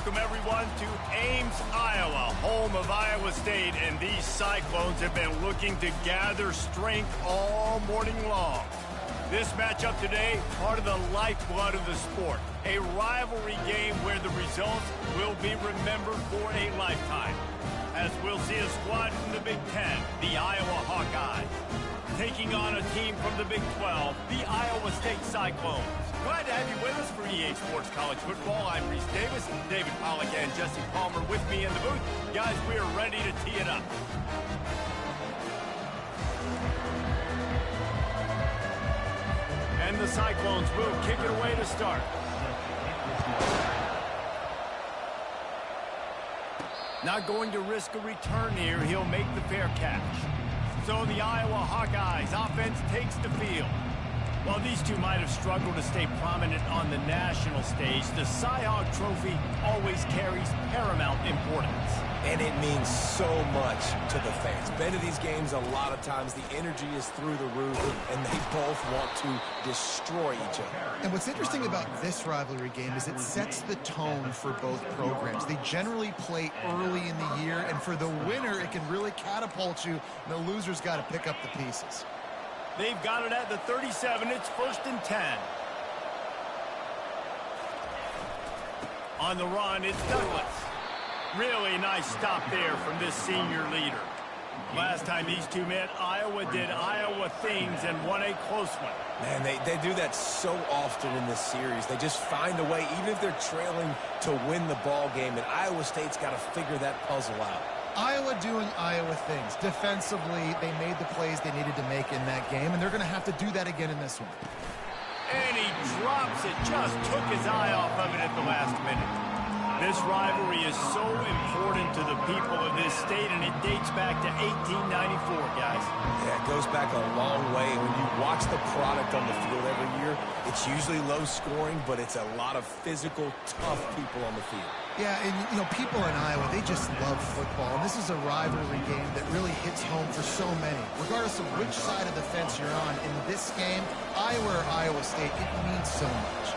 welcome everyone to Ames, Iowa, home of Iowa State, and these Cyclones have been looking to gather strength all morning long. This matchup today, part of the lifeblood of the sport, a rivalry game where the results will be remembered for a lifetime. As we'll see a squad from the Big Ten, the Iowa Hawkeyes, taking on a team from the Big 12, the Iowa State Cyclones. Glad to have you with us for EA Sports College Football. I'm Reese Davis, David Pollack, and Jesse Palmer with me in the booth. Guys, we are ready to tee it up. And the Cyclones will kick it away to start. Not going to risk a return here. He'll make the fair catch. So the Iowa Hawkeyes offense takes the field. While these two might have struggled to stay prominent on the national stage, the Cy-Hawk Trophy always carries paramount importance. And it means so much to the fans. Been to these games a lot of times, the energy is through the roof, and they both want to destroy each other. And what's interesting about this rivalry game is it sets the tone for both programs. They generally play early in the year, and for the winner, it can really catapult you, and the loser's got to pick up the pieces. They've got it at the 37. It's 1st and 10. On the run, it's Douglas. Really nice stop there from this senior leader. Last time these two met, Iowa did Iowa things and won a close one. Man, they do that so often in this series. They just find a way, even if they're trailing, to win the ball game, and Iowa State's got to figure that puzzle out. Iowa doing Iowa things. Defensively, they made the plays they needed to make in that game, and they're going to have to do that again in this one. And he drops it, just took his eye off of it at the last minute. This rivalry is so important to the people of this state, and it dates back to 1894, guys. Yeah, it goes back a long way. When you watch the product on the field every year, it's usually low scoring, but it's a lot of physical, tough people on the field. Yeah, and, you know, people in Iowa, they just love football, and this is a rivalry game that really hits home for so many. Regardless of which side of the fence you're on, in this game, Iowa or Iowa State, it means so much.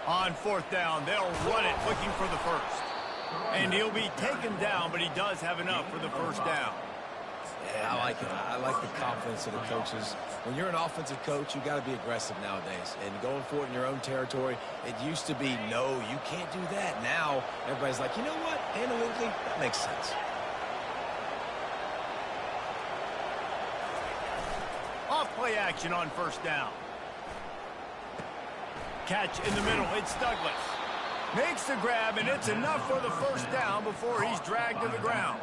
On 4th down, they'll run it, looking for the first. And he'll be taken down, but he does have enough for the first down. Yeah, I like it. I like the confidence of the coaches. When you're an offensive coach, you got to be aggressive nowadays. And going for it in your own territory, it used to be, no, you can't do that. Now, everybody's like, you know what? Analytically, that makes sense. Off play action on 1st down. Catch in the middle. It's Douglas. Makes the grab, and it's enough for the 1st down before he's dragged to the ground.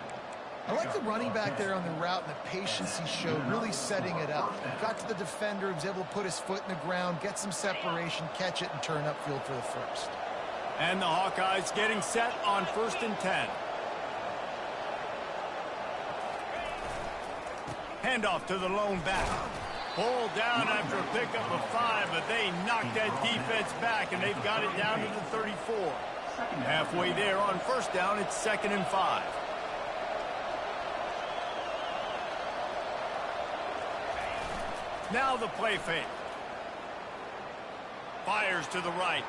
I like the running back there on the route and the patience he showed, really setting it up. Got to the defender, he was able to put his foot in the ground, get some separation, catch it, and turn upfield for the first. And the Hawkeyes getting set on 1st and 10. Handoff to the lone back. Pulled down after a pickup of 5, but they knocked that defense back, and they've got it down to the 34. Halfway there on 1st down, it's 2nd and 5. Now the play fake. Fires to the right.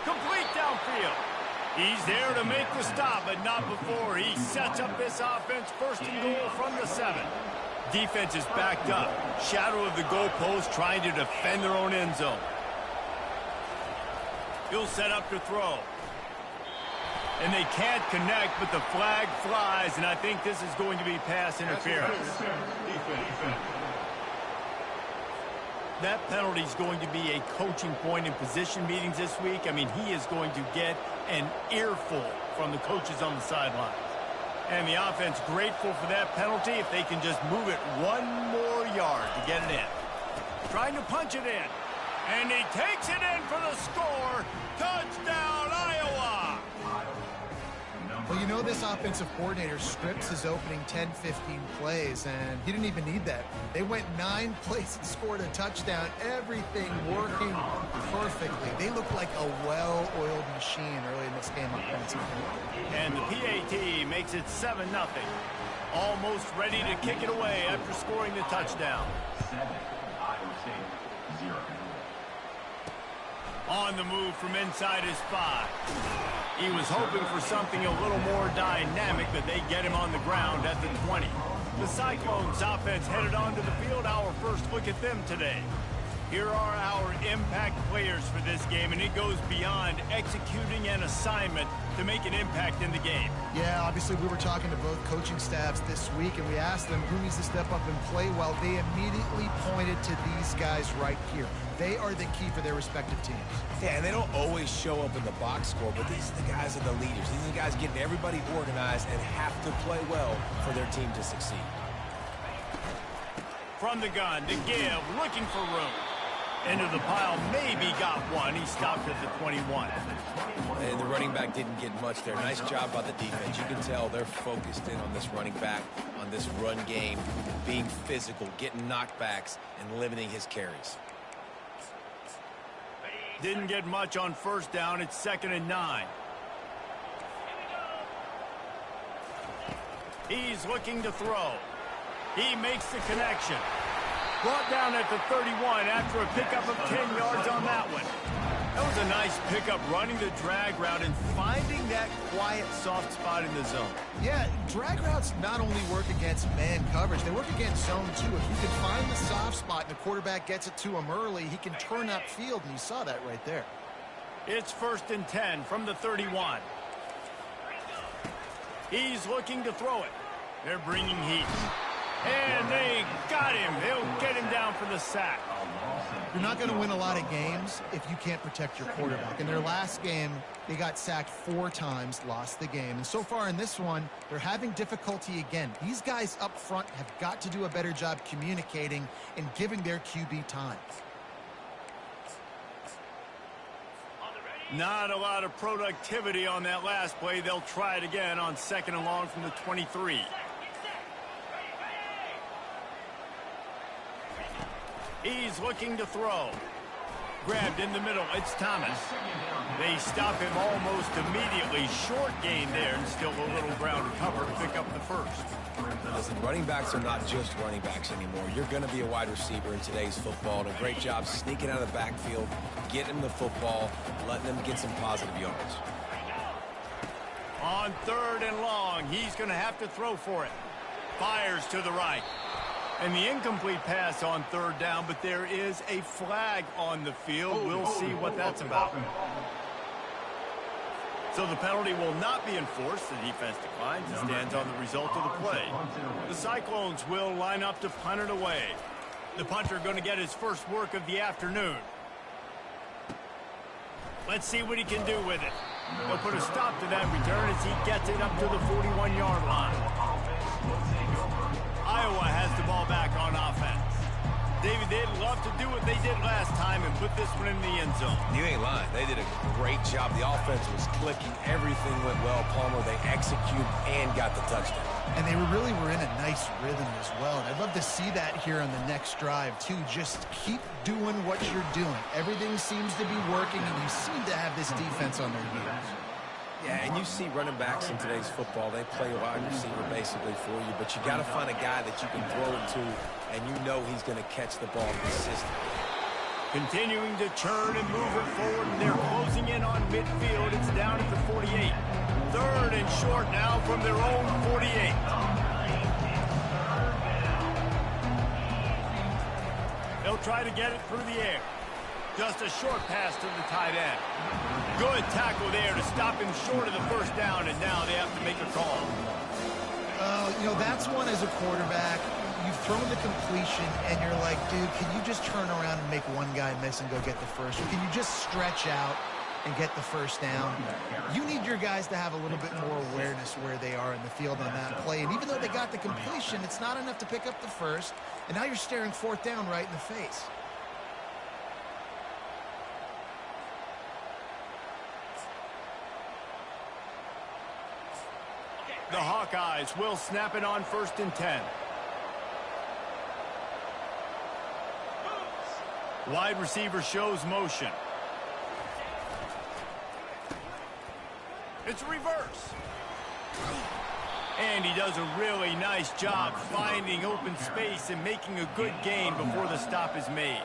Complete downfield. He's there to make the stop, but not before he sets up this offense 1st and goal from the 7. Defense is backed up. Shadow of the goalpost trying to defend their own end zone. He'll set up to throw. And they can't connect, but the flag flies, and I think this is going to be pass interference. That penalty is going to be a coaching point in position meetings this week. I mean, he is going to get an earful from the coaches on the sideline. And the offense grateful for that penalty if they can just move it one more yard to get it in. Trying to punch it in. And he takes it in for the score. Touchdown, Iowa! Well, you know this offensive coordinator scripts his opening 10, 15 plays, and he didn't even need that. They went 9 plays and scored a touchdown. Everything working perfectly. They look like a well-oiled machine early in this game offensively. And the PAT makes it 7-0. Almost ready to kick it away after scoring the touchdown. 7, Iowa State, 0. On the move from inside his 5. He was hoping for something a little more dynamic, but they get him on the ground at the 20. The Cyclones offense headed onto the field. Our first look at them today. Here are our impact players for this game, and it goes beyond executing an assignment to make an impact in the game. Yeah, obviously we were talking to both coaching staffs this week, and we asked them who needs to step up and play well. They immediately pointed to these guys right here. They are the key for their respective teams. Yeah, and they don't always show up in the box score, but these are the guys that are the leaders. These are the guys getting everybody organized and have to play well for their team to succeed. From the gun, to give, looking for room. Into the pile, maybe got one. He stopped at the 21. And the running back didn't get much there. Nice job by the defense. You can tell they're focused in on this running back, on this run game, being physical, getting knockbacks, and limiting his carries. Didn't get much on first down. It's 2nd and 9. He's looking to throw. He makes the connection. Brought down at the 31 after a pickup of 10 yards on that one. That was a nice pickup, running the drag route and finding that quiet, soft spot in the zone. Yeah, drag routes not only work against man coverage, they work against zone too. If you can find the soft spot and the quarterback gets it to him early, he can turn upfield, and you saw that right there. It's 1st and 10 from the 31. He's looking to throw it. They're bringing heat. And they got him. They'll get him down for the sack. You're not going to win a lot of games if you can't protect your quarterback. In their last game, they got sacked 4 times, lost the game. And so far in this one, they're having difficulty again. These guys up front have got to do a better job communicating and giving their QB time. Not a lot of productivity on that last play. They'll try it again on 2nd and long from the 23. He's looking to throw. Grabbed in the middle. It's Thomas. They stop him almost immediately. Short gain there, and still a little ground to cover to pick up the first. Listen, running backs are not just running backs anymore. You're going to be a wide receiver in today's football, and a great job sneaking out of the backfield, getting them the football, letting them get some positive yards. On 3rd and long, he's going to have to throw for it. Fires to the right. And the incomplete pass on 3rd down, but there is a flag on the field. We'll see what that's about. So the penalty will not be enforced. The defense declines and stands on the result of the play. The Cyclones will line up to punt it away. The punter going to get his first work of the afternoon. Let's see what he can do with it. He'll put a stop to that return as he gets it up to the 41-yard line. Iowa has the ball back on offense. David, they'd love to do what they did last time and put this one in the end zone. You ain't lying. They did a great job. The offense was clicking. Everything went well. Palmer, they executed and got the touchdown. And they really were in a nice rhythm as well. And I'd love to see that here on the next drive, too. Just keep doing what you're doing. Everything seems to be working, and you seem to have this defense on their heels. Yeah, and you see running backs in today's football, they play a wide receiver basically for you, but you got to find a guy that you can throw it to, and you know he's going to catch the ball consistently. Continuing to turn and move it forward, and they're closing in on midfield. It's down at the 48. 3rd and short now from their own 48. They'll try to get it through the air. Just a short pass to the tight end. Good tackle there to stop him short of the first down, and now they have to make a call. You know, that's one as a quarterback. You've thrown the completion, and you're like, dude, can you just turn around and make one guy miss and go get the first? Or can you just stretch out and get the first down? You need your guys to have a little bit more awareness where they are in the field on that play. And even though they got the completion, it's not enough to pick up the first. And now you're staring 4th down right in the face. The Hawkeyes will snap it on 1st and 10. Wide receiver shows motion. It's reverse. And he does a really nice job finding open space and making a good gain before the stop is made.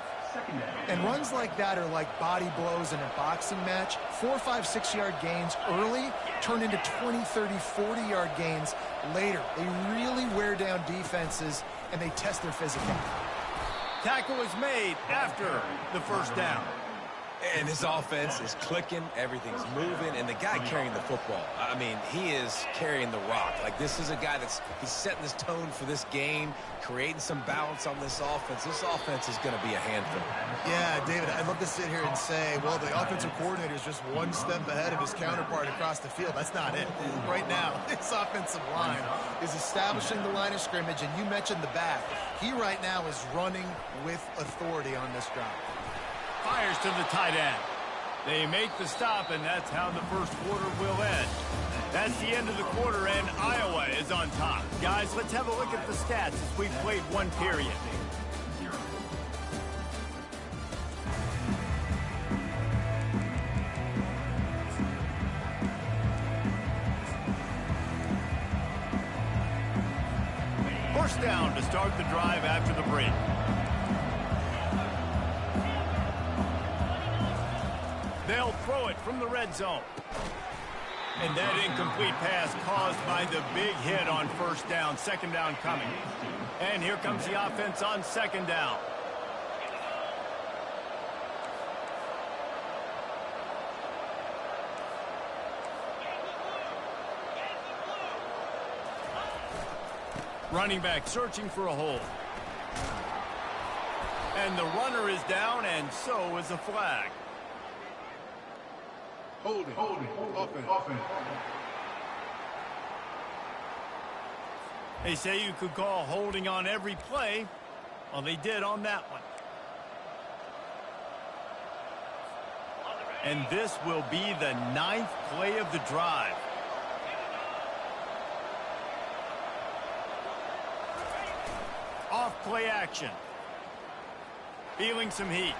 And runs like that are like body blows in a boxing match. 4, 5, 6-yard gains early turn into 20, 30, 40-yard gains later. They really wear down defenses, and they test their physicality. Tackle was made after the first down. And this offense is clicking, everything's moving, and the guy carrying the football, I mean, he is carrying the rock. Like, this is a guy he's setting this tone for this game, creating some balance on this offense. This offense is going to be a handful. Yeah, David, I'd love to sit here and say, well, the offensive coordinator is just one step ahead of his counterpart across the field. That's not it. Right now, this offensive line is establishing the line of scrimmage, and you mentioned the back. He right now is running with authority on this drive. Fires to the tight end. They make the stop, and that's how the first quarter will end. That's the end of the quarter, and Iowa is on top. Guys, let's have a look at the stats as we've played one period. First down to start the drive after the break. They'll throw it from the red zone. And that incomplete pass caused by the big hit on first down. Second down coming. And here comes the offense on second down. Running back searching for a hole. And the runner is down, and so is a flag. Holding, offense. They say you could call holding on every play. Well, they did on that one. And this will be the 9th play of the drive. Off play action. Feeling some heat.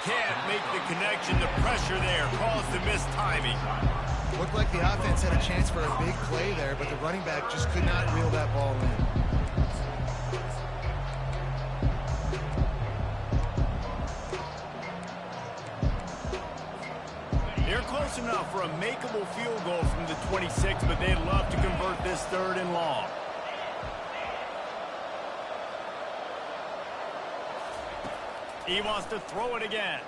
Can't make the connection. The pressure there caused the missed timing. Looked like the offense had a chance for a big play there, but the running back just could not reel that ball in. They're close enough for a makeable field goal from the 26, but they'd love to convert this 3rd and long. He wants to throw it again.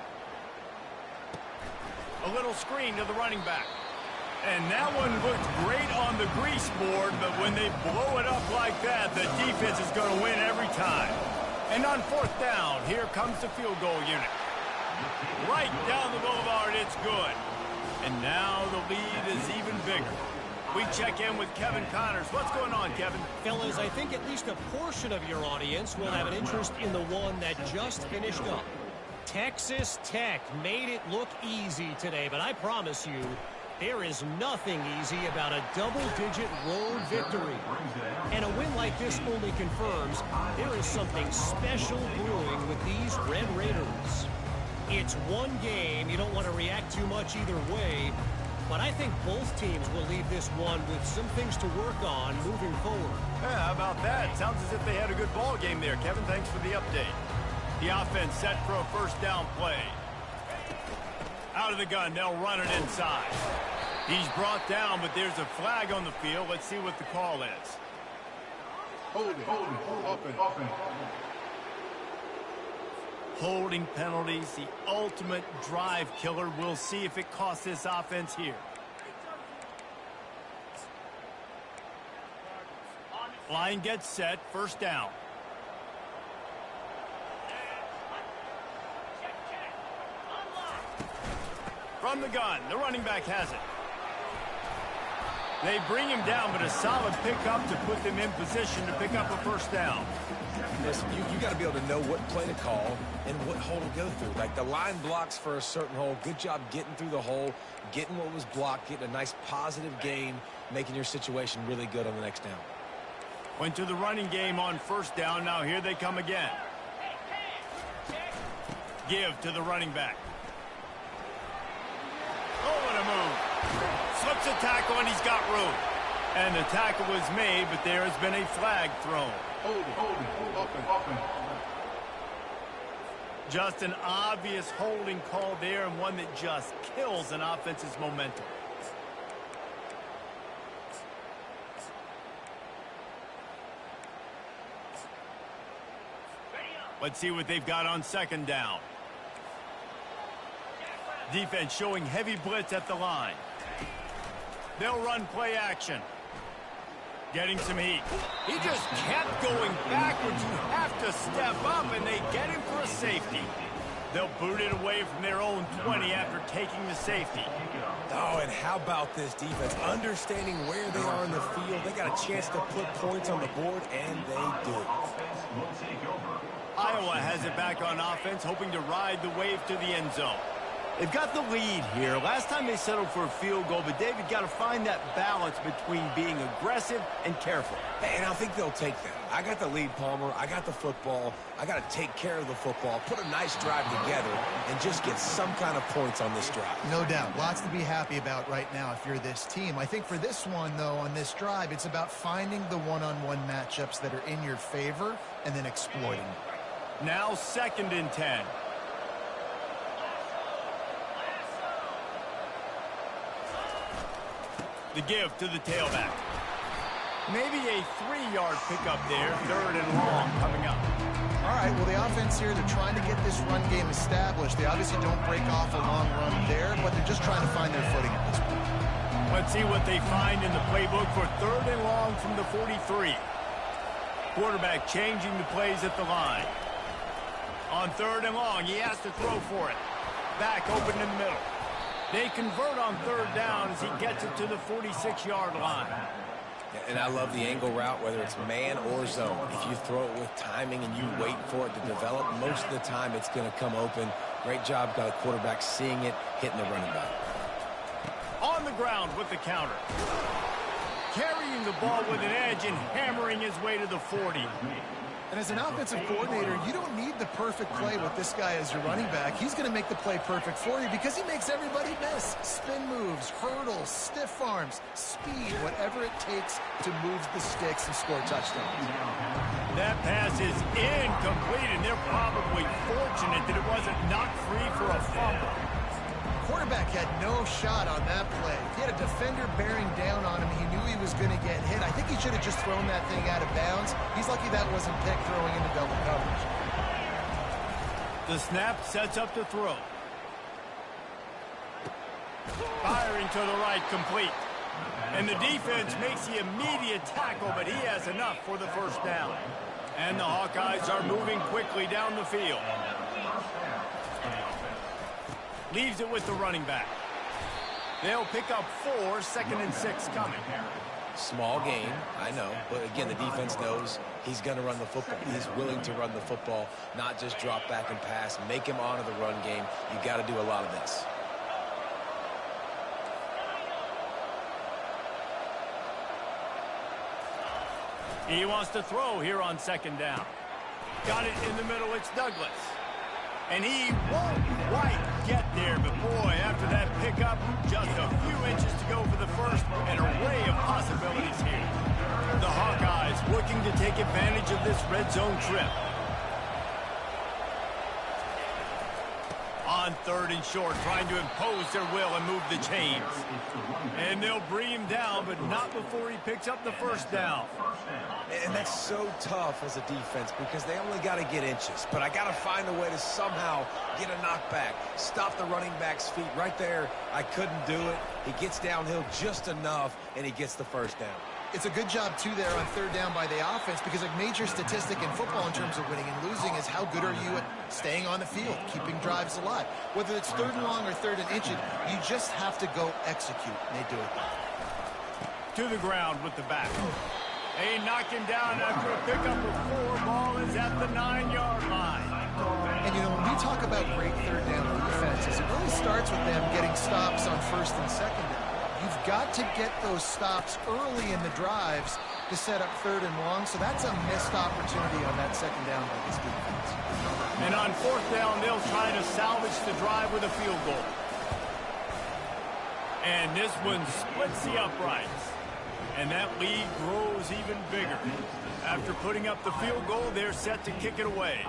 A little screen to the running back. And that one looked great on the grease board, but when they blow it up like that, the defense is going to win every time. And on 4th down, here comes the field goal unit. Right down the boulevard, it's good. And now the lead is even bigger. We check in with Kevin Connors. What's going on, Kevin? Fellas, I think at least a portion of your audience will have an interest in the one that just finished up. Texas Tech made it look easy today, but I promise you, there is nothing easy about a double-digit road victory. And a win like this only confirms there is something special brewing with these Red Raiders. It's one game. You don't want to react too much either way. But I think both teams will leave this one with some things to work on moving forward. Yeah, how about that? Sounds as if they had a good ball game there, Kevin. Thanks for the update. The offense set for a first down play. Out of the gun, they'll run it inside. He's brought down, but there's a flag on the field. Let's see what the call is. Holding, offense. Holding penalties, the ultimate drive killer. We'll see if it costs this offense here. Line gets set, first down. From the gun, the running back has it. They bring him down, but a solid pickup to put them in position to pick up a first down. Listen, you got to be able to know what play to call and what hole to go through. Like, the line blocks for a certain hole. Good job getting through the hole, getting what was blocked, getting a nice positive gain, making your situation really good on the next down. Went to the running game on first down. Now here they come again. Give to the running back. Oh, what a move. Slips a tackle, and he's got room. And the tackle was made, but there has been a flag thrown. Just an obvious holding call there, and one that just kills an offense's momentum. Let's see what they've got on second down. Defense showing heavy blitz at the line. They'll run play action. Getting some heat. He just kept going backwards. You have to step up, and they get him for a safety. They'll boot it away from their own 20 after taking the safety. Oh, and how about this defense? Understanding where they are in the field. They got a chance to put points on the board, and they do. Iowa has it back on offense, hoping to ride the wave to the end zone. They've got the lead here. Last time they settled for a field goal, but David got to find that balance between being aggressive and careful. And I think they'll take that. I got the lead, Palmer. I got the football. I got to take care of the football, put a nice drive together, and just get some kind of points on this drive. No doubt. Lots to be happy about right now if you're this team. I think for this one, though, on this drive, it's about finding the one-on-one matchups that are in your favor and then exploiting them. Now 2nd and 10. The give to the tailback. Maybe a 3-yard pickup there. 3rd and long coming up. All right, well, the offense here, they're trying to get this run game established. They obviously don't break off a long run there, but they're just trying to find their footing at this point. Let's see what they find in the playbook for 3rd and long from the 43. Quarterback changing the plays at the line. On 3rd and long, he has to throw for it. Back open in the middle. They convert on 3rd down as he gets it to the 46-yard line. And I love the angle route, whether it's man or zone. If you throw it with timing and you wait for it to develop, most of the time it's going to come open. Great job by the quarterback seeing it, hitting the running back. On the ground with the counter. Carrying the ball with an edge and hammering his way to the 40. And as an offensive coordinator, you don't need the perfect play with this guy as your running back. He's going to make the play perfect for you because he makes everybody miss. Spin moves, hurdles, stiff arms, speed, whatever it takes to move the sticks and score touchdowns. That pass is incomplete, and they're probably fortunate that it wasn't knocked free for a fumble. Quarterback had no shot on that play. He had a defender bearing down on him. He knew he was going to get hit. I think he should have just thrown that thing out of bounds. He's lucky that wasn't picked throwing into double coverage. The snap sets up to throw. Firing to the right, complete. And the defense makes the immediate tackle, but he has enough for the 1st down. And the Hawkeyes are moving quickly down the field. Leaves it with the running back. They'll pick up 4, 2nd and 6 coming. Small gain, I know. But again, the defense knows he's going to run the football. He's willing to run the football, not just drop back and pass. Make him honor the run game. You got to do a lot of this. He wants to throw here on 2nd down. Got it in the middle. It's Douglas. And he won't quite get there, but boy, after that pickup, just a few inches to go for the 1st, an array of possibilities here. The Hawkeyes looking to take advantage of this red zone trip. On 3rd and short, trying to impose their will and move the chains. And they'll bring him down, but not before he picks up the 1st down. And that's so tough as a defense because they only got to get inches. But I got to find a way to somehow get a knockback, stop the running back's feet. Right there, I couldn't do it. He gets downhill just enough, and he gets the 1st down. It's a good job, too, there on 3rd down by the offense because a major statistic in football in terms of winning and losing is how good are you at staying on the field, keeping drives alive. Whether it's 3rd and long or 3rd and inches, you just have to go execute, and they do it. To the ground with the back. They knock him down after a pickup of 4. Ball is at the 9-yard line. And, you know, when we talk about great 3rd down defenses, it really starts with them getting stops on 1st and 2nd down. You've got to get those stops early in the drives to set up 3rd and long, so that's a missed opportunity on that 2nd down by this defense. And on 4th down, they'll try to salvage the drive with a field goal. And this one splits the uprights. And that lead grows even bigger. After putting up the field goal, they're set to kick it away.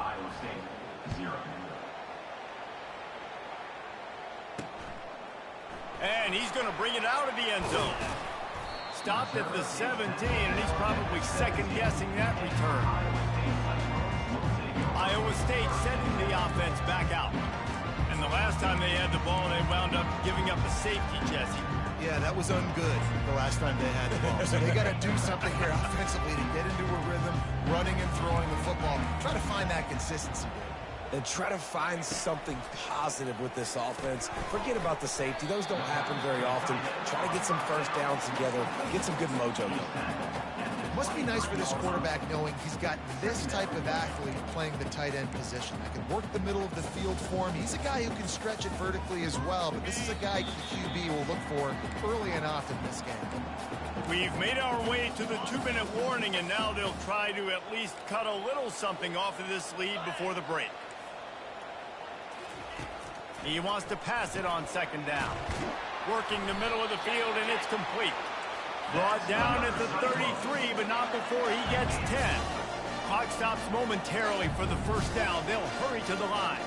And he's going to bring it out of the end zone. Stopped at the 17, and he's probably second-guessing that return. Iowa State sending the offense back out. And the last time they had the ball, they wound up giving up a safety, Jesse. Yeah, that was ungood the last time they had the ball. So they got to do something here offensively to get into a rhythm, running and throwing the football. Try to find that consistency, Dave. And try to find something positive with this offense. Forget about the safety. Those don't happen very often. Try to get some first downs together. Get some good mojo going. Must be nice for this quarterback knowing he's got this type of athlete playing the tight end position. That can work the middle of the field for him. He's a guy who can stretch it vertically as well, but this is a guy QB will look for early and often in this game. We've made our way to the 2-minute warning, and now they'll try to at least cut a little something off of this lead before the break. He wants to pass it on second down. Working the middle of the field, and it's complete. Brought down at the 33, but not before he gets 10. Clock stops momentarily for the first down. They'll hurry to the line.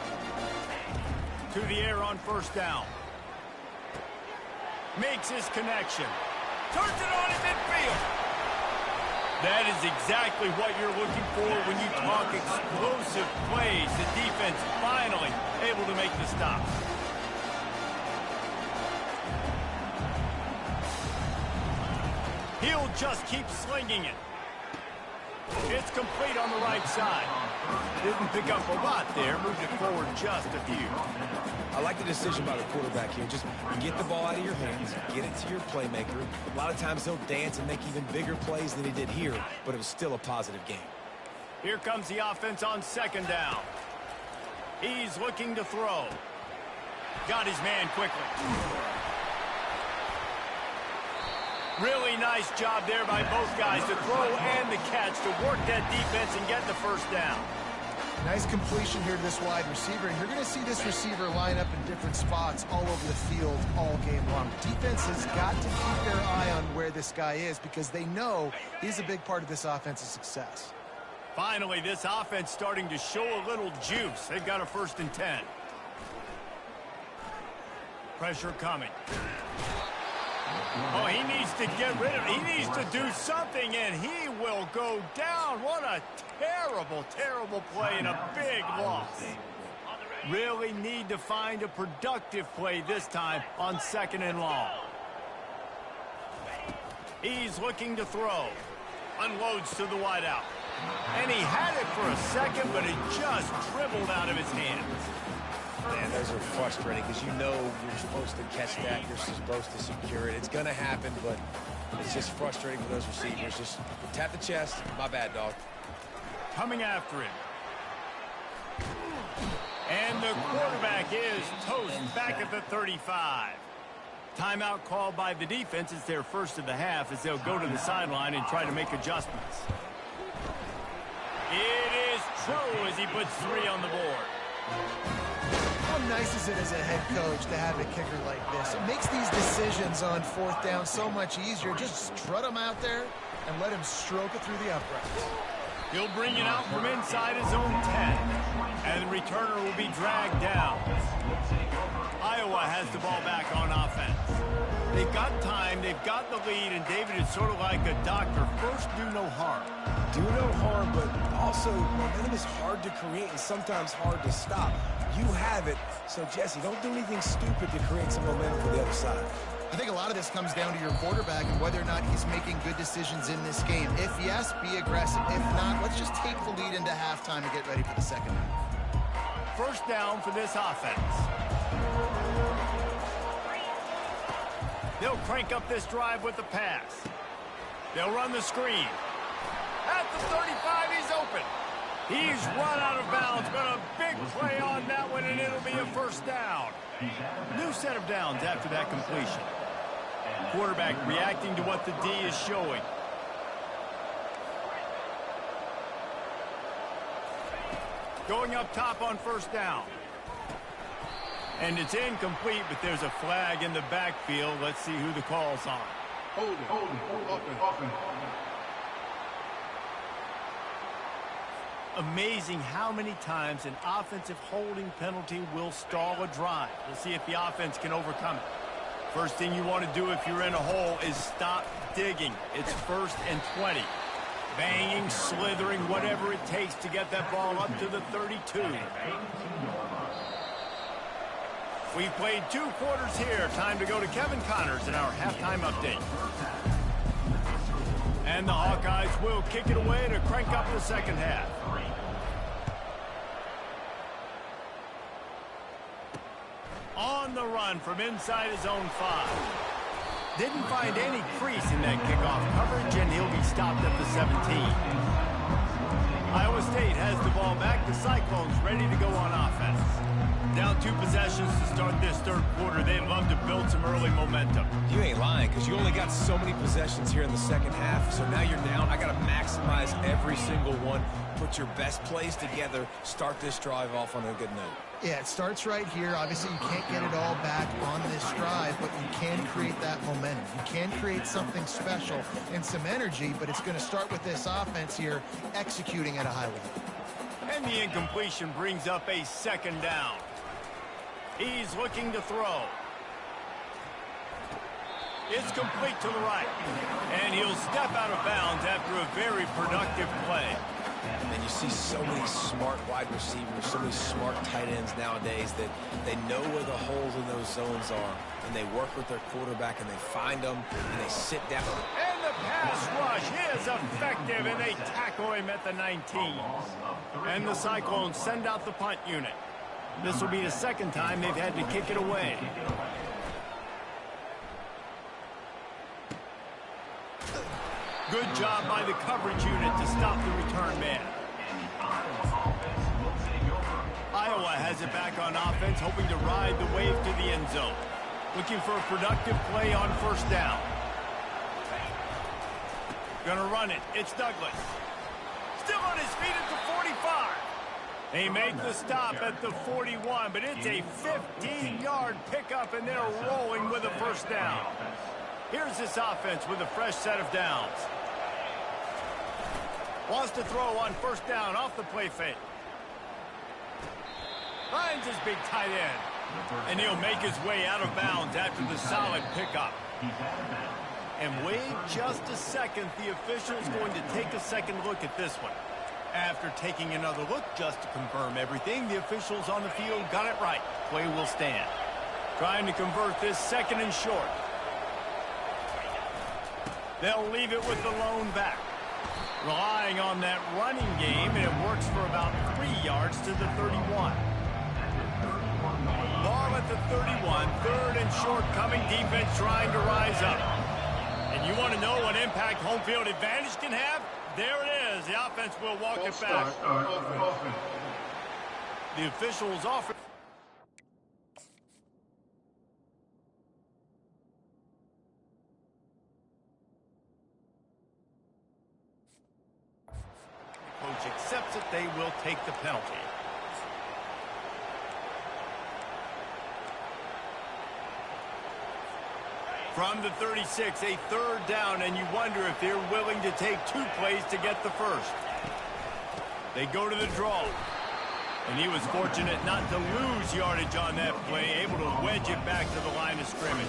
To the air on first down. Makes his connection. Turns it on in midfield. That is exactly what you're looking for when you talk explosive plays. The defense finally able to make the stop. He'll just keep slinging it. It's complete on the right side. Didn't pick up a lot there. Moved it forward just a few. I like the decision by the quarterback here. Just get the ball out of your hands, get it to your playmaker. A lot of times he'll dance and make even bigger plays than he did here, but it was still a positive game. Here comes the offense on second down. He's looking to throw. Got his man quickly. Really nice job there by both guys to throw and the catch to work that defense and get the first down. Nice completion here to this wide receiver, and you're going to see this receiver line up in different spots all over the field all game long. Defense has got to keep their eye on where this guy is because they know he's a big part of this offense's success. Finally, this offense starting to show a little juice. They've got a 1st and 10. Pressure coming. Oh, he needs to get rid of it. He needs to do something, and he will go down. What a terrible, terrible play and a big loss. Really need to find a productive play this time on 2nd and long. He's looking to throw. Unloads to the wideout. And he had it for a second, but it just dribbled out of his hands. Man, those are frustrating because you know you're supposed to catch that. You're supposed to secure it. It's going to happen, but it's just frustrating for those receivers. Just tap the chest. My bad, dog. Coming after him. And the quarterback is toast back at the 35. Timeout called by the defense. It's their first of the half as they'll go to the sideline and try to make adjustments. It is true as he puts 3 on the board. How nice is it as a head coach to have a kicker like this? It makes these decisions on 4th down so much easier. Just strut him out there and let him stroke it through the uprights. He'll bring it out from inside his own 10. And the returner will be dragged down. Iowa has the ball back on offense. They've got time, they've got the lead, and David is sort of like a doctor. First, do no harm. Do no harm, but also momentum is hard to create and sometimes hard to stop. You have it, so Jesse, don't do anything stupid to create some momentum for the other side. I think a lot of this comes down to your quarterback and whether or not he's making good decisions in this game. If yes, be aggressive. If not, let's just take the lead into halftime and get ready for the second half. First down for this offense. They'll crank up this drive with the pass. They'll run the screen. At the 35, he's open. He's run out of bounds, but a big play on that one, and it'll be a first down. New set of downs after that completion. Quarterback reacting to what the D is showing. Going up top on first down. And it's incomplete, but there's a flag in the backfield. Let's see who the call's on. Hold it, open. Amazing how many times an offensive holding penalty will stall a drive. We'll see if the offense can overcome it. First thing you want to do if you're in a hole is stop digging. It's 1st and 20. Banging, slithering, whatever it takes to get that ball up to the 32. We've played 2 quarters here. Time to go to Kevin Connors in our halftime update. And the Hawkeyes will kick it away to crank up the second half. On the run from inside his own 5. Didn't find any crease in that kickoff coverage, and he'll be stopped at the 17. Iowa State has the ball back. The Cyclones ready to go on offense. Down 2 possessions to start this 3rd quarter. They'd love to build some early momentum. You ain't lying, because you only got so many possessions here in the second half. So now you're down. I got to maximize every single one. Put your best plays together. Start this drive off on a good note. Yeah, it starts right here. Obviously, you can't get it all back on this drive, but you can create that momentum. You can create something special and some energy, but it's going to start with this offense here executing at a high level. And the incompletion brings up a 2nd down. He's looking to throw. It's complete to the right. And he'll step out of bounds after a very productive play. And you see so many smart wide receivers, so many smart tight ends nowadays that they know where the holes in those zones are. And they work with their quarterback and they find them and they sit down. And the pass rush is effective, and they tackle him at the 19. And the Cyclones send out the punt unit. This will be the 2nd time they've had to kick it away. Good job by the coverage unit to stop the return man. Iowa has it back on offense, hoping to ride the wave to the end zone. Looking for a productive play on 1st down. Gonna run it. It's Douglas. Still on his feet at the 45. They make the stop at the 41, but it's a 15-yard pickup, and they're rolling with a 1st down. Here's this offense with a fresh set of downs. Wants to throw on 1st down off the play fake. Finds his big tight end. And he'll make his way out of bounds after the solid pickup. And wait just a second. The official's going to take a second look at this one. After taking another look just to confirm everything, the officials on the field got it right. Play will stand. Trying to convert this 2nd and short. They'll leave it with the lone back. Relying on that running game, and it works for about 3 yards to the 31. Ball at the 31, 3rd and short coming. Defense trying to rise up. And you want to know what impact home field advantage can have? There it is. The offense will walk it back. The officials offer. Coach accepts it. They will take the penalty. From the 36, a 3rd down, and you wonder if they're willing to take 2 plays to get the 1st. They go to the draw. And he was fortunate not to lose yardage on that play, able to wedge it back to the line of scrimmage.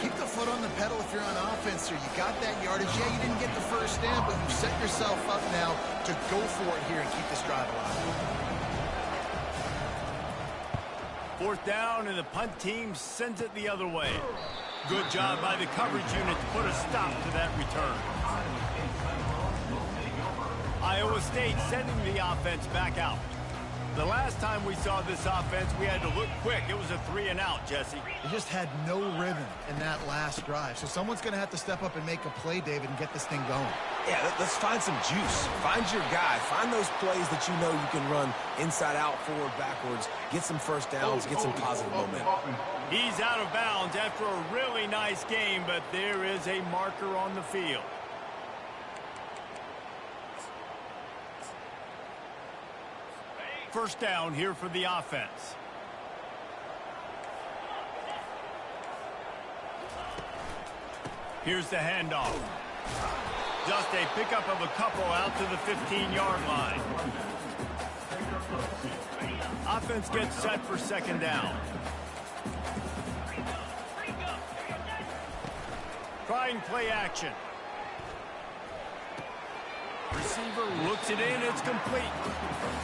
Keep the foot on the pedal if you're on offense here. You got that yardage. Yeah, you didn't get the 1st down, but you set yourself up now to go for it here and keep this drive alive. 4th down, and the punt team sends it the other way. Good job by the coverage unit to put a stop to that return. Iowa State sending the offense back out. The last time we saw this offense, we had to look quick. It was a 3-and-out, Jesse. They just had no rhythm in that last drive. So someone's going to have to step up and make a play, David, and get this thing going. Yeah, let's find some juice. Find your guy. Find those plays that you know you can run inside out, forward, backwards. Get some 1st downs. Get some positive momentum. He's out of bounds after a really nice game, but there is a marker on the field. First down here for the offense. Here's the handoff. Just a pickup of a couple out to the 15-yard line. Offense gets set for 2nd down. trying play action. Receiver looks it in, it's complete.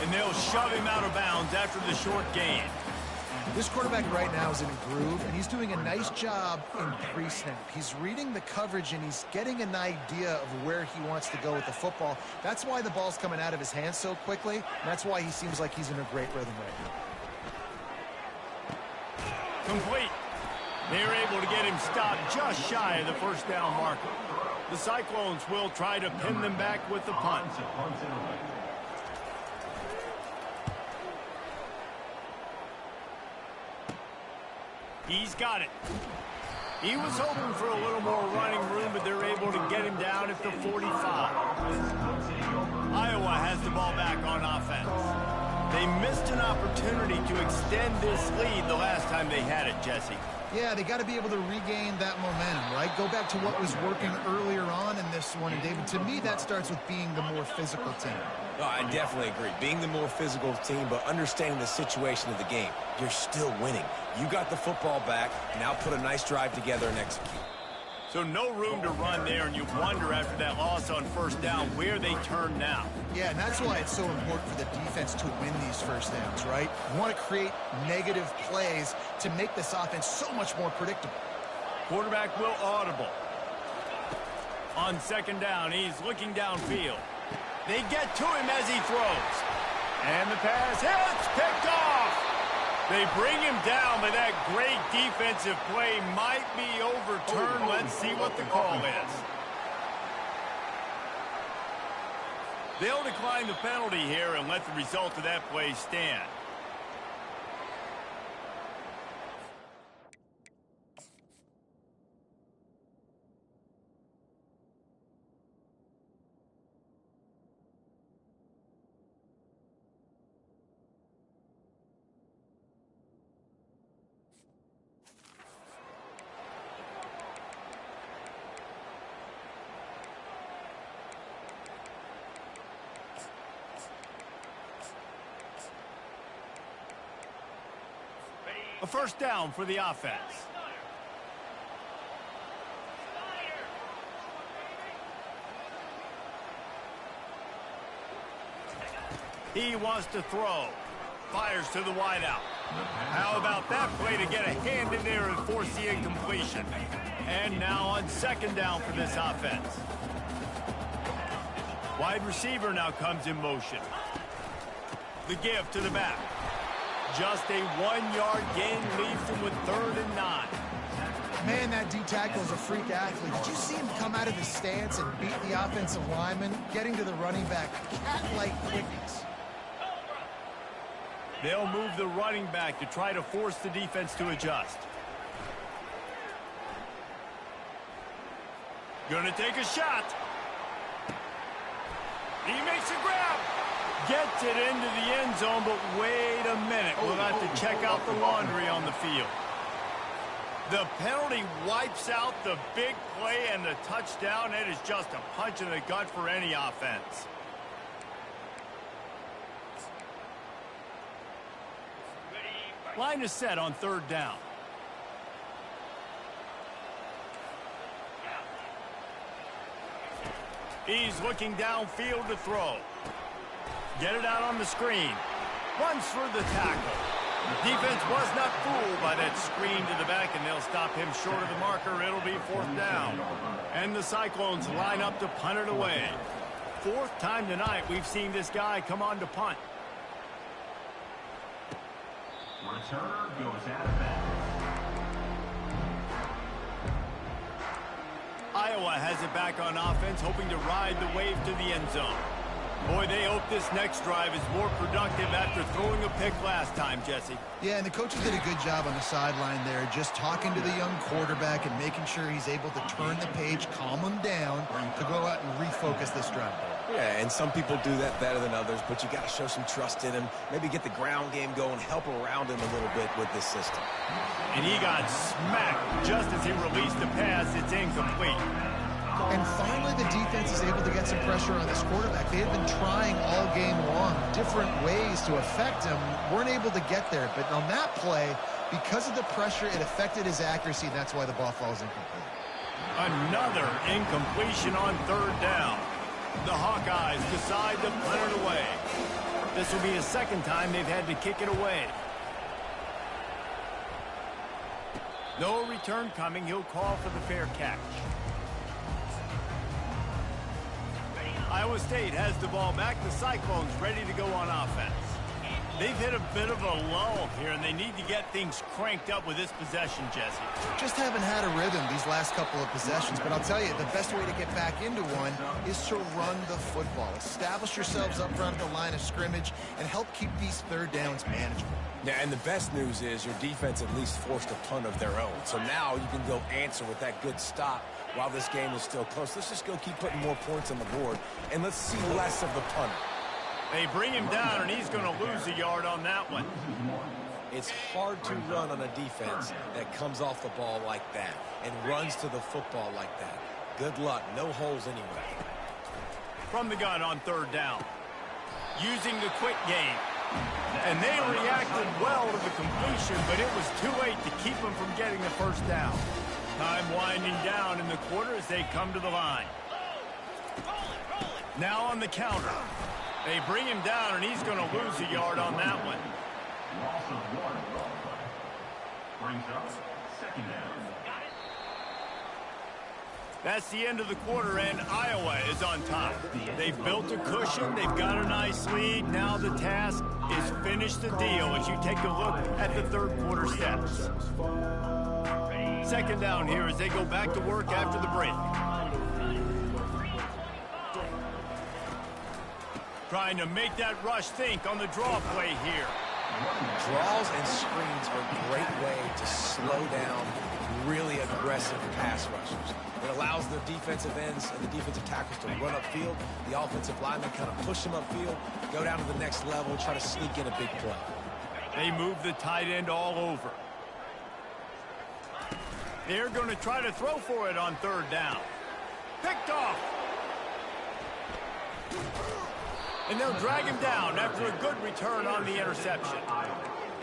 And they'll shove him out of bounds after the short gain. This quarterback right now is in a groove, and he's doing a nice job in pre-snap. He's reading the coverage, and he's getting an idea of where he wants to go with the football. That's why the ball's coming out of his hands so quickly, and that's why he seems like he's in a great rhythm right now. Complete. They're able to get him stopped just shy of the first down marker. The Cyclones will try to pin them back with the punt. He's got it. He was hoping for a little more running room, but they're able to get him down at the 45. Iowa has the ball back on offense. They missed an opportunity to extend this lead the last time they had it, Jesse. Yeah, they got to be able to regain that momentum, right? Go back to what was working earlier on in this one. And, David, to me, that starts with being the more physical team. No, I definitely agree. Being the more physical team, but understanding the situation of the game. You're still winning. You got the football back. Now put a nice drive together and execute. So no room to run there, and you wonder after that loss on first down where they turn now. Yeah, and that's why it's so important for the defense to win these first downs, right? You want to create negative plays to make this offense so much more predictable. Quarterback will audible. On second down, he's looking downfield. They get to him as he throws. And the pass hits, picked off. They bring him down, but that great defensive play might be overturned. Let's see what the call is. They'll decline the penalty here and let the result of that play stand. A first down for the offense. He wants to throw. Fires to the wideout. How about that play to get a hand in there and force the incompletion? And now on second down for this offense. Wide receiver now comes in motion. The give to the back. Just a 1-yard gain leaves him with 3rd and 9. Man, that D-tackle is a freak athlete. Did you see him come out of his stance and beat the offensive lineman, getting to the running back? Cat-like quickness. They'll move the running back to try to force the defense to adjust. Gonna take a shot. He makes a grab. Gets it into the end zone, but wait a minute. We'll have to check out the laundry on the field. The penalty wipes out the big play and the touchdown. It is just a punch in the gut for any offense. Line is set on 3rd down. He's looking downfield to throw. Get it out on the screen. Runs for the tackle. Defense was not fooled by that screen to the back, and they'll stop him short of the marker. It'll be 4th down. And the Cyclones line up to punt it away. 4th time tonight we've seen this guy come on to punt. Returner goes out of bounds. Iowa has it back on offense, hoping to ride the wave to the end zone. Boy, they hope this next drive is more productive after throwing a pick last time, Jesse. Yeah, and the coaches did a good job on the sideline there, just talking to the young quarterback and making sure he's able to turn the page, calm him down, to go out and refocus this drive. Yeah, and some people do that better than others, but you got to show some trust in him. Maybe get the ground game going, help around him a little bit with this system. And he got smacked just as he released the pass. It's incomplete. And finally, the defense is able to get some pressure on this quarterback. They have been trying all game long different ways to affect him. Weren't able to get there. But on that play, because of the pressure, it affected his accuracy. And that's why the ball falls incomplete. Another incompletion on third down. The Hawkeyes decide to punt it away. This will be a second time they've had to kick it away. No return coming. He'll call for the fair catch. Iowa State has the ball back. The Cyclones ready to go on offense. They've hit a bit of a lull here, and they need to get things cranked up with this possession, Jesse. Just haven't had a rhythm these last couple of possessions, but I'll tell you, the best way to get back into one is to run the football. Establish yourselves up front of the line of scrimmage and help keep these third downs manageable. Yeah, and the best news is your defense at least forced a punt of their own. So now you can go answer with that good stop while this game is still close. Let's just go keep putting more points on the board, and let's see less of the punter. They bring him down, and he's going to lose a yard on that one. It's hard to run on a defense that comes off the ball like that and runs to the football like that. Good luck. No holes anyway. From the gun on third down. Using the quick game. And they reacted well to the completion, but it was too late to keep them from getting the first down. Time winding down in the quarter as they come to the line. Now on the counter. They bring him down, and he's going to lose a yard on that one. Loss of 1. Brings up second down. That's the end of the quarter, and Iowa is on top. They've built a cushion. They've got a nice lead. Now the task is finish the deal as you take a look at the third quarter stats. Second down here as they go back to work after the break. Trying to make that rush think on the draw play here. Draws and screens are a great way to slow down really aggressive pass rushers. It allows the defensive ends and the defensive tackles to run upfield. The offensive linemen kind of push them upfield, go down to the next level, try to sneak in a big play. They move the tight end all over. They're going to try to throw for it on third down. Picked off. And they'll drag him down after a good return on the interception.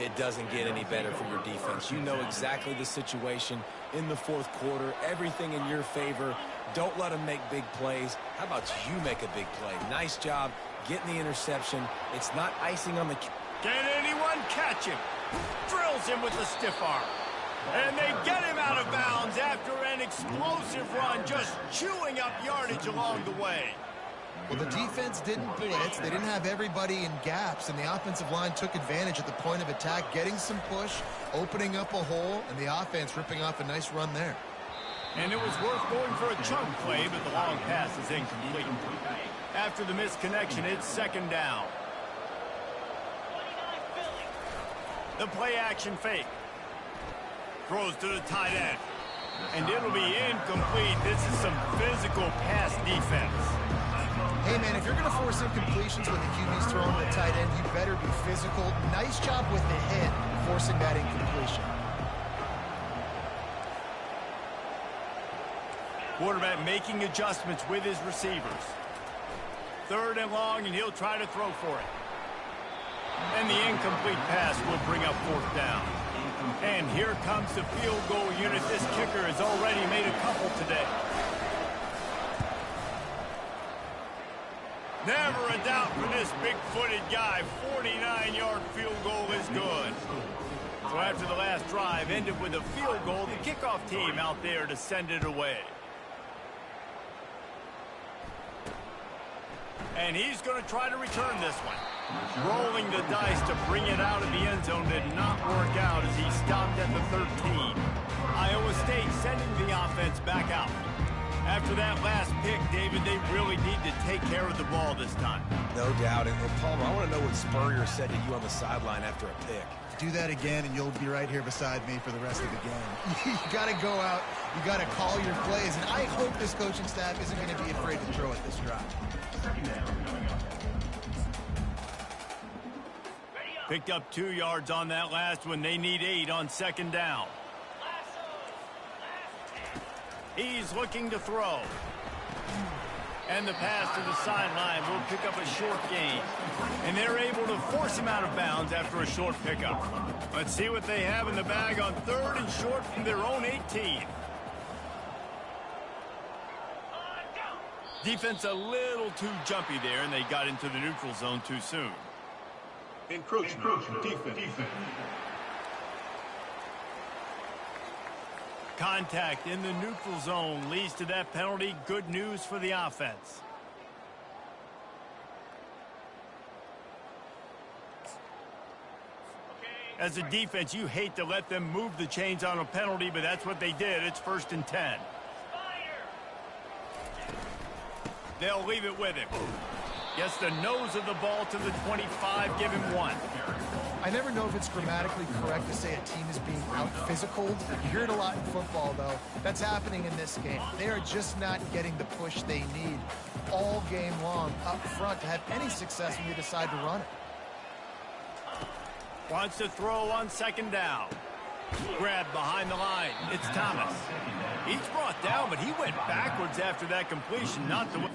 It doesn't get any better for your defense. You know exactly the situation in the fourth quarter. Everything in your favor. Don't let them make big plays. How about you make a big play? Nice job getting the interception. It's not icing on the cake. Can anyone catch him? Drills him with the stiff arm. And they get him out of bounds after an explosive run, just chewing up yardage along the way. Well, the defense didn't blitz. They didn't have everybody in gaps, and the offensive line took advantage at the point of attack, getting some push, opening up a hole, and the offense ripping off a nice run there. And it was worth going for a chunk play, but the long pass is incomplete. After the misconnection, it's second down. The play action fake. Throws to the tight end. And it'll be incomplete. This is some physical pass defense. Hey, man, if you're going to force incompletions when the QB's throwing the tight end, you better be physical. Nice job with the hit, forcing that incompletion. Quarterback making adjustments with his receivers. Third and long, and he'll try to throw for it. And the incomplete pass will bring up fourth down. And here comes the field goal unit. This kicker has already made a couple today. Never a doubt for this big-footed guy. 49-yard field goal is good. So after the last drive ended with a field goal, the kickoff team out there to send it away. And he's going to try to return this one. Rolling the dice to bring it out of the end zone did not work out as he stopped at the 13. Iowa State sending the offense back out. After that last pick, David, they really need to take care of the ball this time. No doubt. And Palmer, I want to know what Spurrier said to you on the sideline after a pick. Do that again, and you'll be right here beside me for the rest of the game. You got to go out. You got to call your plays. And I hope this coaching staff isn't going to be afraid to throw at this drive. Picked up 2 yards on that last one. They need 8 on second down. He's looking to throw. And the pass to the sideline will pick up a short gain. And they're able to force him out of bounds after a short pickup. Let's see what they have in the bag on third and short from their own 18. Defense a little too jumpy there, and they got into the neutral zone too soon. Encroachment. Defense. Contact in the neutral zone leads to that penalty. Good news for the offense. As a defense, you hate to let them move the chains on a penalty, but that's what they did. It's 1st and 10. They'll leave it with him. Gets the nose of the ball to the 25, give him 1. I never know if it's grammatically correct to say a team is being out-physicaled. You hear it a lot in football, though. That's happening in this game. They are just not getting the push they need all game long up front to have any success when you decide to run it. Wants to throw on 2nd down. Grab behind the line. It's Thomas. He's brought down, but he went backwards after that completion, not the way.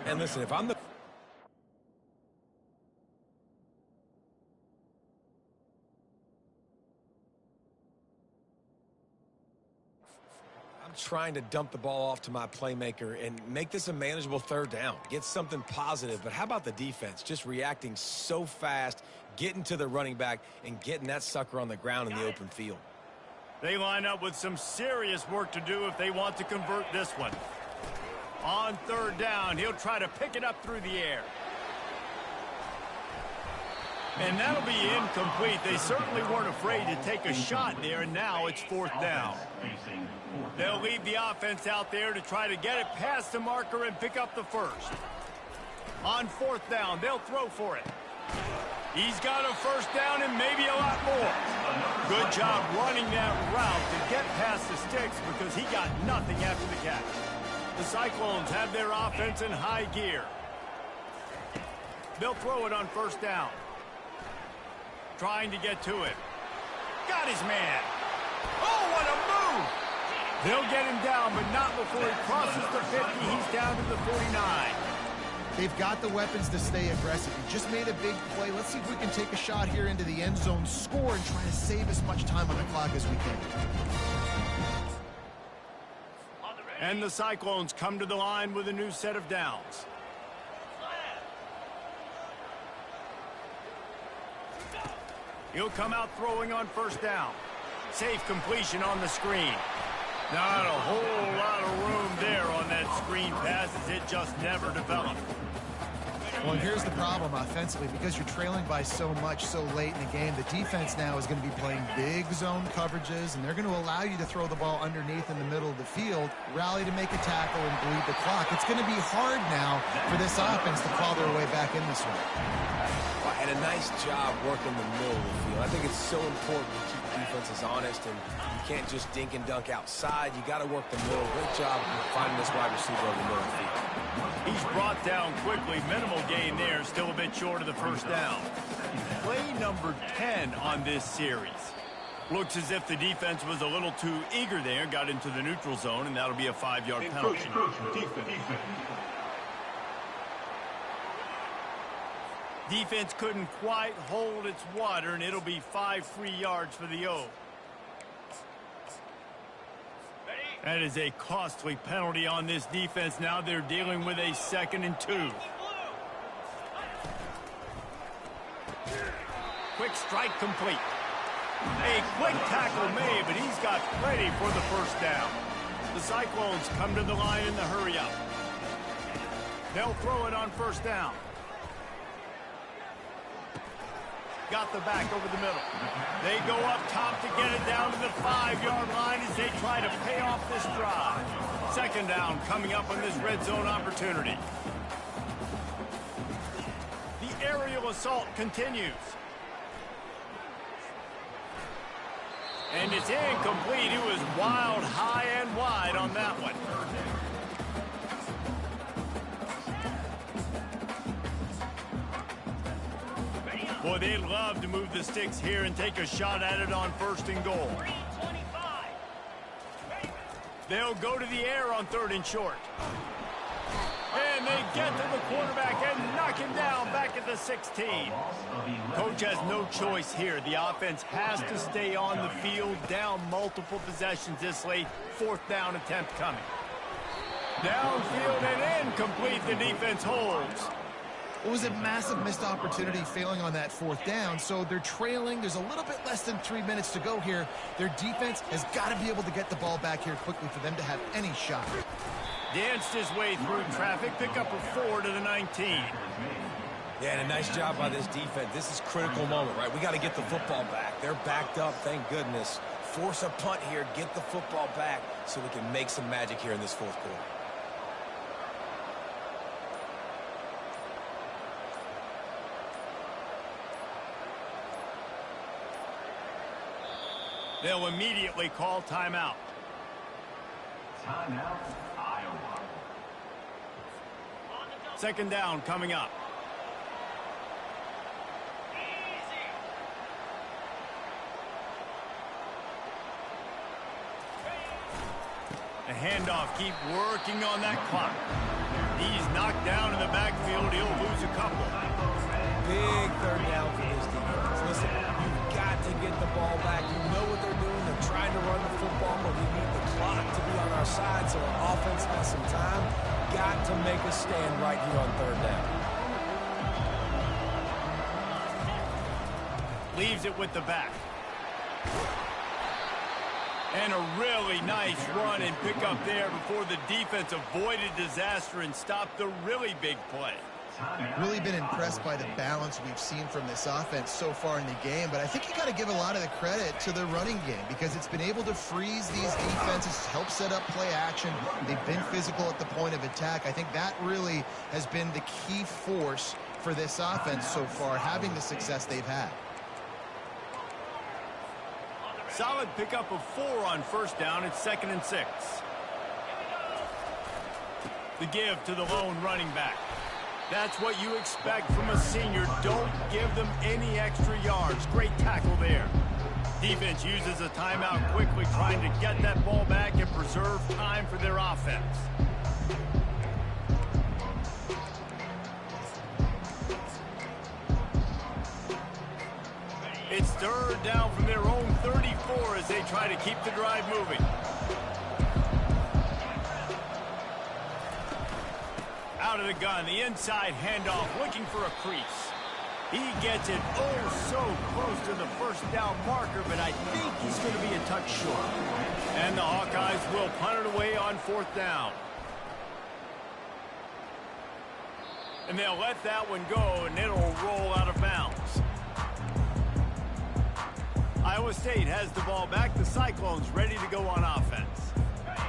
And listen, if I'm trying to dump the ball off to my playmaker and make this a manageable third down. Get something positive. But how about the defense? Just reacting so fast, getting to the running back, and getting that sucker on the ground in the open field. They line up with some serious work to do if they want to convert this one. On third down, he'll try to pick it up through the air. And that'll be incomplete. They certainly weren't afraid to take a shot there, and now it's fourth down. They'll leave the offense out there to try to get it past the marker and pick up the first. On fourth down, they'll throw for it. He's got a first down and maybe a lot more. Good job running that route to get past the sticks because he got nothing after the catch. The Cyclones have their offense in high gear. They'll throw it on first down. Trying to get to it. Got his man. Oh, what a move! They'll get him down, but not before he crosses the 50. He's down to the 49. They've got the weapons to stay aggressive. He just made a big play. Let's see if we can take a shot here into the end zone, score, and try to save as much time on the clock as we can. And the Cyclones come to the line with a new set of downs. He'll come out throwing on first down. Safe completion on the screen. Not a whole lot of room there on that screen pass as it just never developed. Well, and here's the problem offensively. Because you're trailing by so much so late in the game, the defense now is going to be playing big zone coverages, and they're going to allow you to throw the ball underneath in the middle of the field, rally to make a tackle, and bleed the clock. It's going to be hard now for this offense to claw their way back in this one. And a nice job working the middle of the field. I think it's so important to keep defenses honest, and you can't just dink and dunk outside. You got to work the middle. Great job finding this wide receiver over the middle of the field. He's brought down quickly. Minimal gain there. Still a bit short of the first down. Play number 10 on this series. Looks as if the defense was a little too eager there. Got into the neutral zone, and that'll be a 5-yard penalty. Defense couldn't quite hold its water, and it'll be 5 free yards for the O. That is a costly penalty on this defense. Now they're dealing with a 2nd and 2. Quick strike complete. A quick tackle made, but he's got plenty for the first down. The Cyclones come to the line in the hurry-up. They'll throw it on first down. Got the back over the middle. They go up top to get it down to the 5-yard line as they try to pay off this drive. 2nd down coming up on this red zone opportunity. The aerial assault continues. And it's incomplete. It was wild, high and wide on that one. Boy, they'd love to move the sticks here and take a shot at it on 1st and goal. They'll go to the air on 3rd and short. And they get to the quarterback and knock him down back at the 16. Coach has no choice here. The offense has to stay on the field, down multiple possessions this late. 4th down attempt coming. Downfield and incomplete. The defense holds. It was a massive missed opportunity failing on that 4th down, so they're trailing. There's a little bit less than 3 minutes to go here. Their defense has got to be able to get the ball back here quickly for them to have any shot. Danced his way through traffic, pick up a 4 to the 19. Yeah, and a nice job by this defense. This is a critical moment, right? We got to get the football back. They're backed up, thank goodness. Force a punt here, get the football back so we can make some magic here in this 4th quarter. They'll immediately call timeout. Timeout, Iowa. 2nd down coming up. The handoff, keep working on that clock. He's knocked down in the backfield. He'll lose a couple. Big third down for this defense. Listen, you've got to get the ball back. You know what they're doing. They're trying to run the football, but we need the clock to be on our side so our offense has some time. Got to make a stand right here on third down. Leaves it with the back. And a really nice run and pick up there before the defense avoided disaster and stopped the really big play. Really been impressed by the balance we've seen from this offense so far in the game, but I think you got to give a lot of the credit to the running game because it's been able to freeze these defenses, help set up play action. They've been physical at the point of attack. I think that really has been the key force for this offense so far, having the success they've had. Solid pickup of 4 on first down. It's 2nd and 6. The give to the lone running back. That's what you expect from a senior. Don't give them any extra yards. Great tackle there. Defense uses a timeout quickly, trying to get that ball back and preserve time for their offense. It's third down from their own 34 as they try to keep the drive moving. Out of the gun, the inside handoff, looking for a crease. He gets it so close to the first down marker, but I think he's going to be a touch short. And the Hawkeyes will punt it away on 4th down. And they'll let that one go, and it'll roll out of bounds. Iowa State has the ball back. The Cyclones ready to go on offense.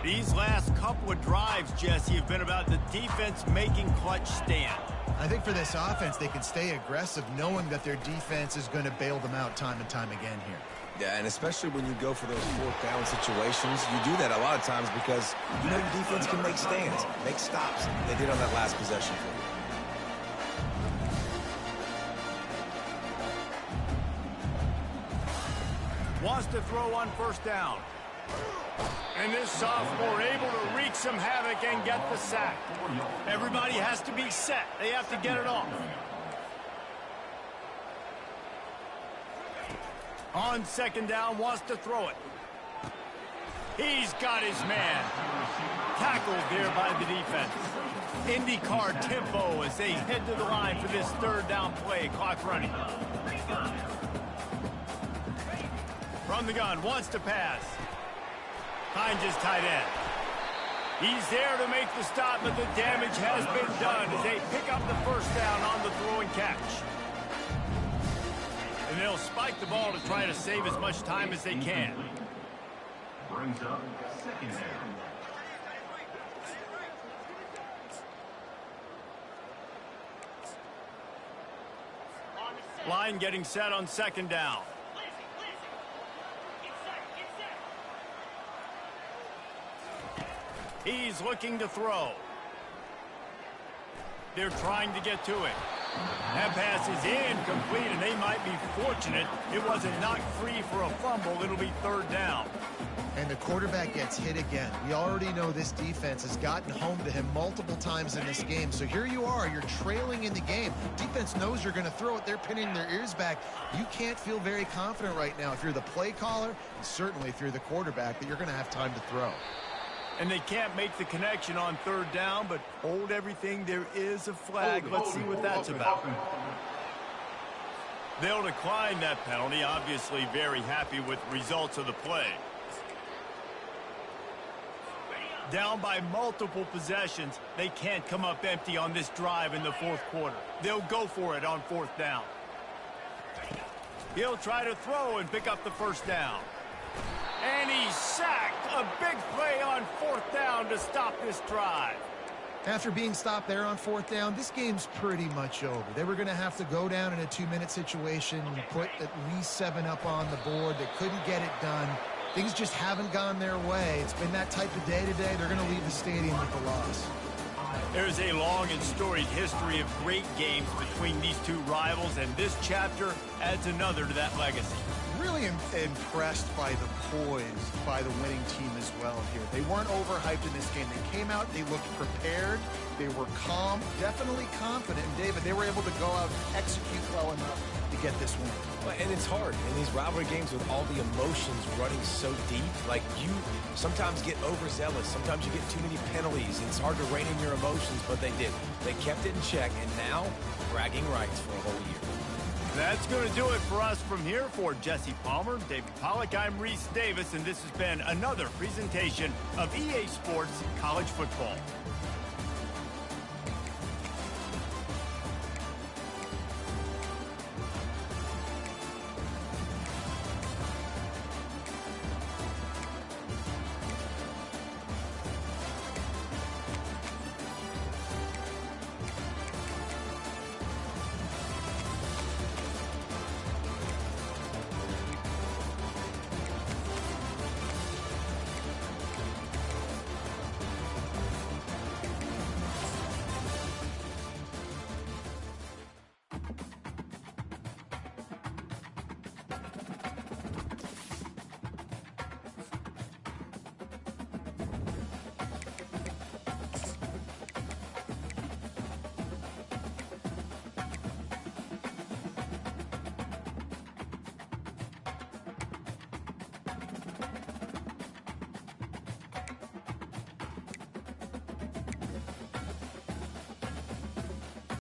These last couple of drives, Jesse, have been about the defense making clutch stand. I think for this offense, they can stay aggressive knowing that their defense is going to bail them out time and time again here. Yeah, and especially when you go for those 4th down situations, you do that a lot of times because you know your defense can make stands, make stops. They did on that last possession for you. Wants to throw on first down. And this sophomore able to wreak some havoc and get the sack. Everybody has to be set. They have to get it off. On 2nd down, wants to throw it. He's got his man. Tackled there by the defense. IndyCar tempo as they head to the line for this 3rd down play. Clock running. From the gun, wants to pass. Finds his tight end. He's there to make the stop, but the damage has been done as they pick up the first down on the throw and catch. And they'll spike the ball to try to save as much time as they can. Brings up 2nd down. Line getting set on 2nd down. He's looking to throw. They're trying to get to it. That pass is incomplete, and they might be fortunate it wasn't knocked free for a fumble. It'll be 3rd down. And the quarterback gets hit again. We already know this defense has gotten home to him multiple times in this game. So here you are, you're trailing in the game. Defense knows you're going to throw it. They're pinning their ears back. You can't feel very confident right now if you're the play caller, and certainly if you're the quarterback, that you're going to have time to throw. And they can't make the connection on 3rd down, but hold everything. There is a flag. Let's see what that's about. They'll decline that penalty. Obviously very happy with results of the play. Down by multiple possessions, they can't come up empty on this drive in the 4th quarter. They'll go for it on 4th down. He'll try to throw and pick up the first down. And he's sacked. A big play on 4th down to stop this drive. After being stopped there on 4th down, this game's pretty much over. They were going to have to go down in a 2-minute situation, put at least 7 up on the board. They couldn't get it done. Things just haven't gone their way. It's been that type of day today. They're going to leave the stadium with the loss. There's a long and storied history of great games between these two rivals, and this chapter adds another to that legacy. really impressed by the poise by the winning team as well here. They weren't overhyped in this game. They came out, they looked prepared, they were calm, definitely confident. And David, they were able to go out and execute well enough to get this win. And it's hard in these rivalry games with all the emotions running so deep. Like, you sometimes get overzealous. Sometimes you get too many penalties. It's hard to rein in your emotions, but they did. They kept it in check, and now bragging rights for a whole year. That's going to do it for us from here. For Jesse Palmer, David Pollack, I'm Reese Davis, and this has been another presentation of EA Sports College Football.